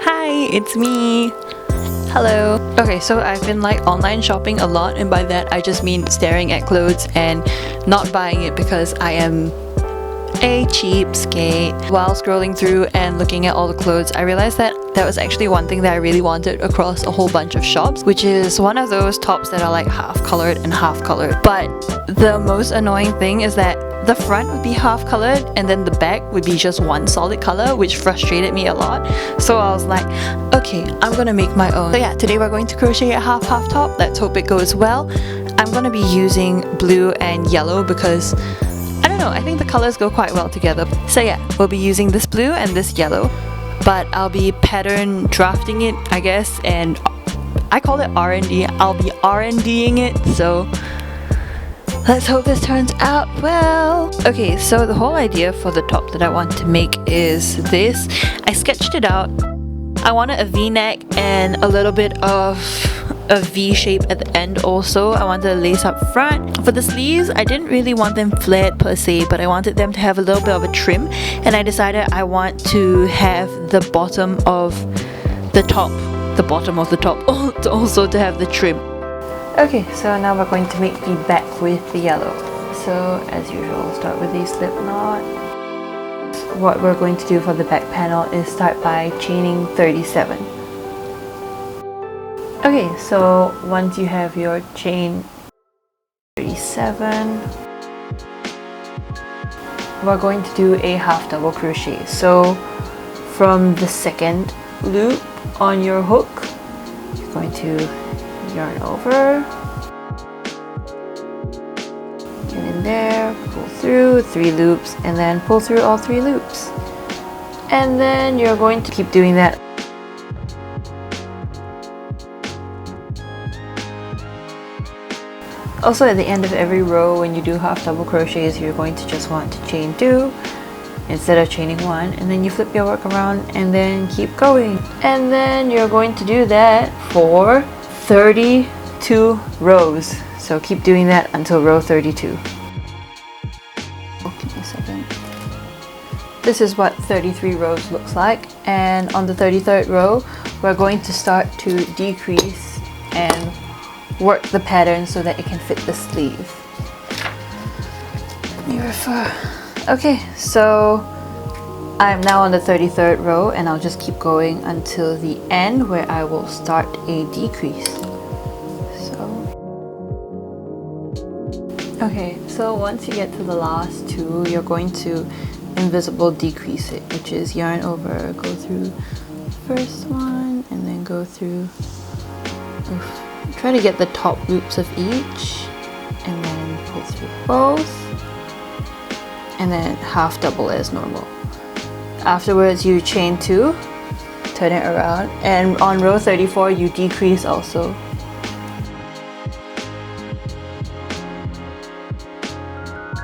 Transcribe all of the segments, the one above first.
Hi, it's me. Hello. Okay, so I've been like online shopping a lot, and by that I just mean staring at clothes and not buying it because I am a cheapskate. While scrolling through and looking at all the clothes, I realized that that was actually one thing that I really wanted across a whole bunch of shops, which is one of those tops that are like half colored and half colored. But the most annoying thing is that the front would be half colored and then the back would be just one solid color, which frustrated me a lot. So I was like, okay, I'm gonna make my own. So yeah, today we're going to crochet a half top. Let's hope it goes well. I'm gonna be using blue and yellow because I don't know, I think the colors go quite well together. So yeah, we'll be using this blue and this yellow, but I'll be pattern drafting it, I guess, and I call it R&D. I'll be R&Ding it, so let's hope this turns out well. Okay, so the whole idea for the top that I want to make is this. I sketched it out. I wanted a V-neck and a little bit of a V shape at the end also. I wanted a lace up front. For the sleeves, I didn't really want them flared per se, but I wanted them to have a little bit of a trim, and I decided I want to have the bottom of the top also to have the trim. Okay, so now we're going to make the back with the yellow. So as usual, we'll start with a slip knot. What we're going to do for the back panel is start by chaining 37. Okay, so once you have your chain 37, we're going to do a half double crochet. So from the second loop on your hook, you're going to yarn over, and in there, pull through 3 loops, and then pull through all 3 loops. And then you're going to keep doing that. Also, at the end of every row, when you do half double crochets, you're going to just want to chain 2 instead of chaining 1, and then you flip your work around and then keep going. And then you're going to do that for 32 rows. So keep doing that until row 32. Give me a second. This is what 33 rows looks like, and on the 33rd row, we're going to start to decrease and work the pattern so that it can fit the sleeve. Let me refer. Okay, so I'm now on the 33rd row, and I'll just keep going until the end where I will start a decrease. Okay, so once you get to the last 2, you're going to invisible decrease it, which is yarn over, go through the first one, and then go through, try to get the top loops of each, and then pull through both, and then half double as normal. Afterwards, you chain 2, turn it around, and on row 34, you decrease also.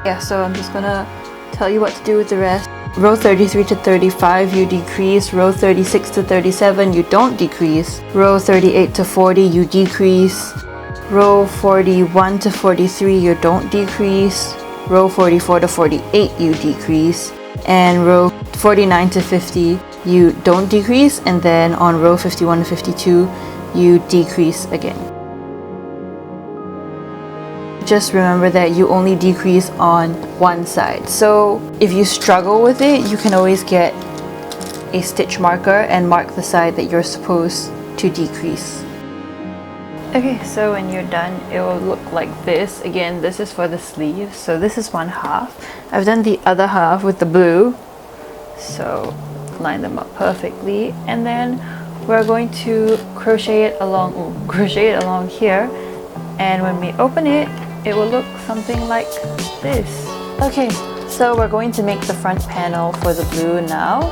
Yeah, so I'm just gonna tell you what to do with the rest. Row 33 to 35, you decrease. Row 36 to 37, you don't decrease. Row 38 to 40, you decrease. Row 41 to 43, you don't decrease. Row 44 to 48, you decrease. And row 49 to 50, you don't decrease. And then on row 51 to 52, you decrease again. Just remember that you only decrease on one side. So if you struggle with it, you can always get a stitch marker and mark the side that you're supposed to decrease. Okay, so when you're done, it will look like this. Again, this is for the sleeves. So this is one half. I've done the other half with the blue. So line them up perfectly. And then we're going to crochet it along here. And when we open it, it will look something like this. Okay, so we're going to make the front panel for the blue now.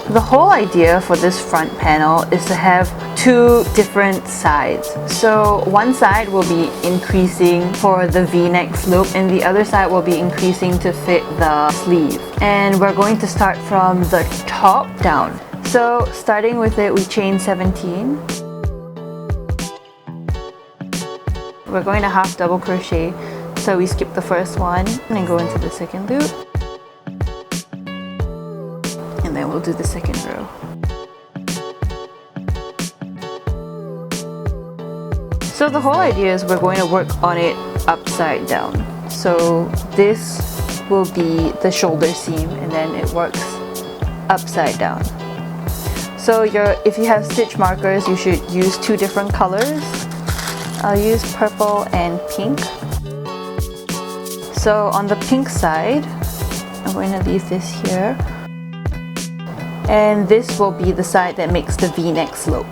The whole idea for this front panel is to have 2 different sides. So one side will be increasing for the V-neck slope, and the other side will be increasing to fit the sleeve. And we're going to start from the top down. So starting with it, we chain 17. We're going to half double crochet, so we skip the first one and then go into the second loop, and then we'll do the second row. So the whole idea is we're going to work on it upside down. So this will be the shoulder seam and then it works upside down. So if you have stitch markers, you should use two different colors. I'll use purple and pink. So on the pink side, I'm going to leave this here. And this will be the side that makes the V-neck slope.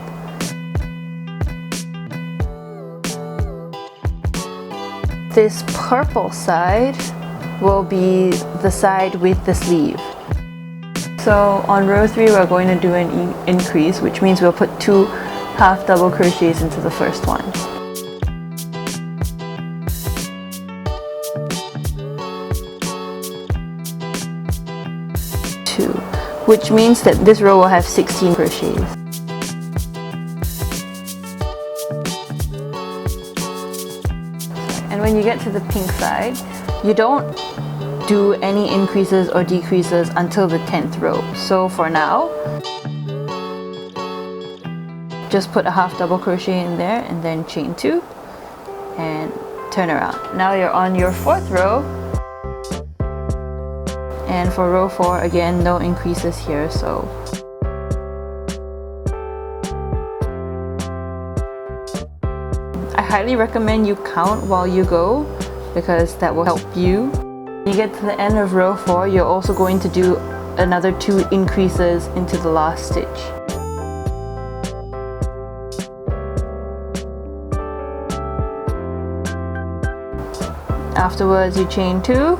This purple side will be the side with the sleeve. So on row 3 we're going to do an increase, which means we'll put 2 half double crochets into the first one. 2, which means that this row will have 16 crochets. And when you get to the pink side, you don't do any increases or decreases until the 10th row. So for now, just put a half double crochet in there and then chain 2 and turn around. Now you're on your 4th row, and for row 4 again, no increases here. So I highly recommend you count while you go, because that will help you. When you get to the end of row 4, you're also going to do another 2 increases into the last stitch. Afterwards you chain 2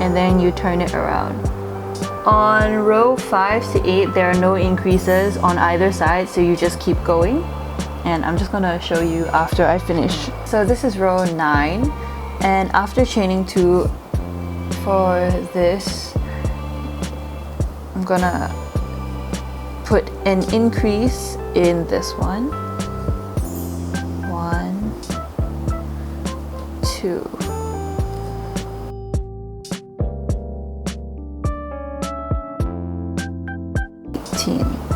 and then you turn it around. On row 5 to 8 there are no increases on either side, so you just keep going. And I'm just gonna show you after I finish. So this is row 9, and after chaining 2 for this, I'm gonna put an increase in this one. 1, 2.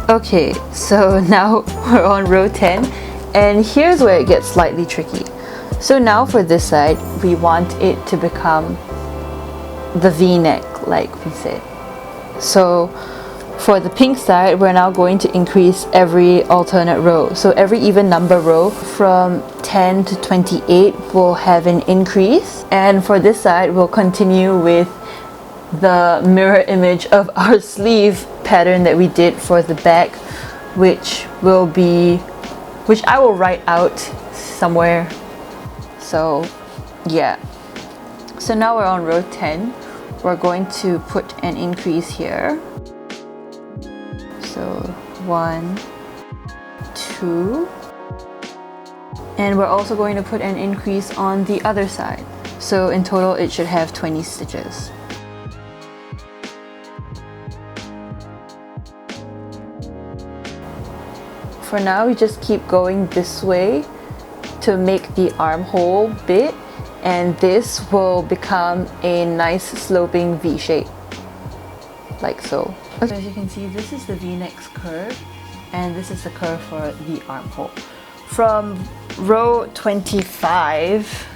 Okay, so now we're on row 10, and here's where it gets slightly tricky. So now for this side, we want it to become the V-neck, like we said. So for the pink side, we're now going to increase every alternate row. So every even number row from 10 to 28 will have an increase, and for this side, we'll continue with the mirror image of our sleeve pattern that we did for the back, which I will write out somewhere. So yeah, so now we're on row 10. We're going to put an increase here. So 1, 2, and we're also going to put an increase on the other side. So in total it should have 20 stitches. For now, we just keep going this way to make the armhole bit, and this will become a nice sloping V shape, like so. Okay. As you can see, this is the V-neck's curve, and this is the curve for the armhole. From row 25,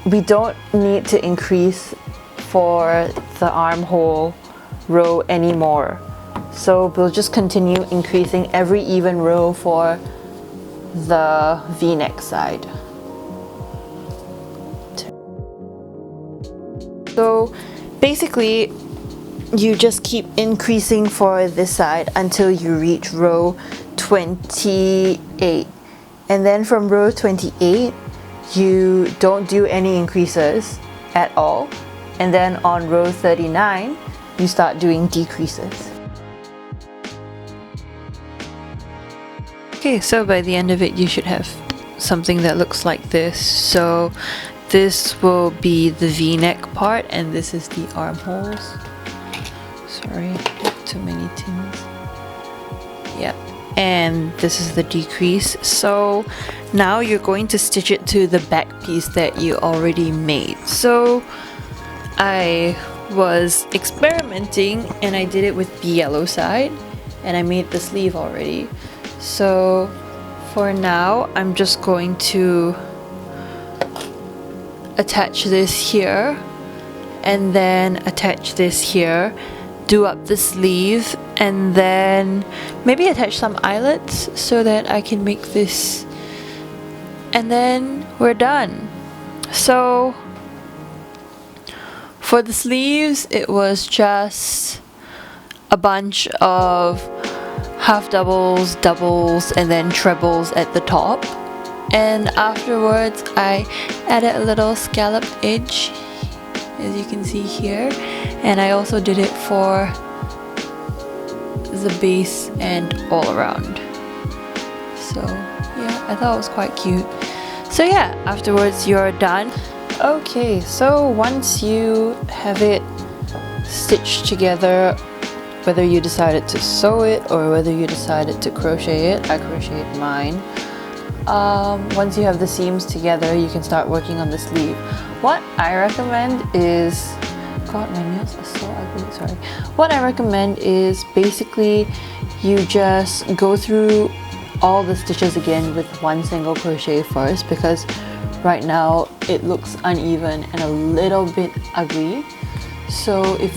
we don't need to increase for the armhole row anymore. So we'll just continue increasing every even row for the V-neck side. So basically, you just keep increasing for this side until you reach row 28. And then from row 28, you don't do any increases at all. And then on row 39, you start doing decreases. Okay, so by the end of it, you should have something that looks like this. So this will be the V-neck part, and this is the armholes. Sorry, too many tins. Yep, and this is the decrease. So now you're going to stitch it to the back piece that you already made. So I was experimenting and I did it with the yellow side, and I made the sleeve already. So for now, I'm just going to attach this here and then attach this here, do up the sleeve, and then maybe attach some eyelets so that I can make this, and then we're done. So for the sleeves, it was just a bunch of half doubles, doubles, and then trebles at the top. And afterwards, I added a little scalloped edge, as you can see here. And I also did it for the base and all around. So yeah, I thought it was quite cute. So yeah, afterwards you're done. Okay, so once you have it stitched together, whether you decided to sew it or whether you decided to crochet it, I crocheted mine. Once you have the seams together, you can start working on the sleeve. What I recommend is, God, my nails are so ugly, sorry. What I recommend is basically you just go through all the stitches again with one single crochet first, because right now it looks uneven and a little bit ugly. So if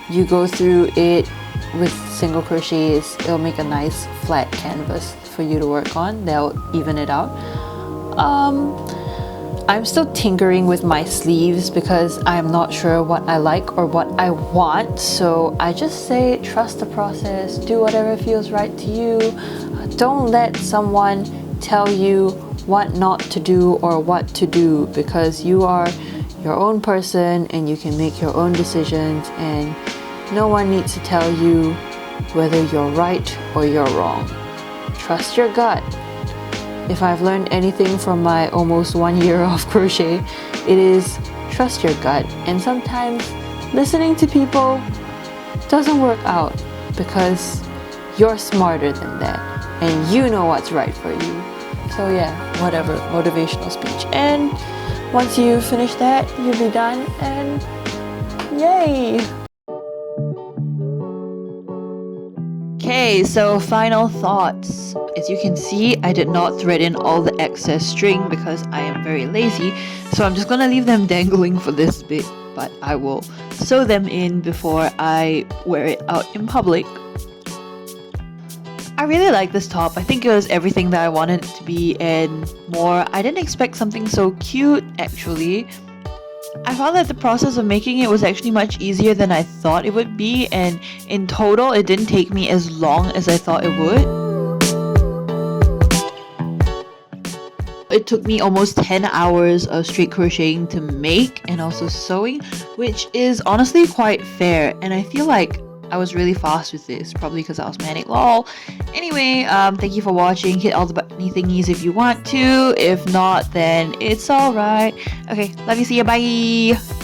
you go through it with single crochets, it'll make a nice flat canvas for you to work on. They'll even it out. I'm still tinkering with my sleeves because I'm not sure what I like or what I want, so I just say trust the process, do whatever feels right to you. Don't let someone tell you what not to do or what to do, because you are your own person and you can make your own decisions, and no one needs to tell you whether you're right or you're wrong. Trust your gut. If I've learned anything from my almost 1 year of crochet, it is trust your gut. And sometimes listening to people doesn't work out because you're smarter than that and you know what's right for you. So yeah, whatever, motivational speech. And once you finish that, you'll be done, and yay! Okay, so final thoughts. As you can see, I did not thread in all the excess string because I am very lazy, so I'm just gonna leave them dangling for this bit, but I will sew them in before I wear it out in public. I really like this top. I think it was everything that I wanted it to be and more. I didn't expect something so cute, actually. I found that the process of making it was actually much easier than I thought it would be, and in total it didn't take me as long as I thought it would. It took me almost 10 hours of straight crocheting to make and also sewing, which is honestly quite fair, and I feel like I was really fast with this, probably because I was manic, lol. Anyway, thank you for watching. Hit all the buttony thingies if you want to. If not, then it's alright. Okay, love you, see ya, bye!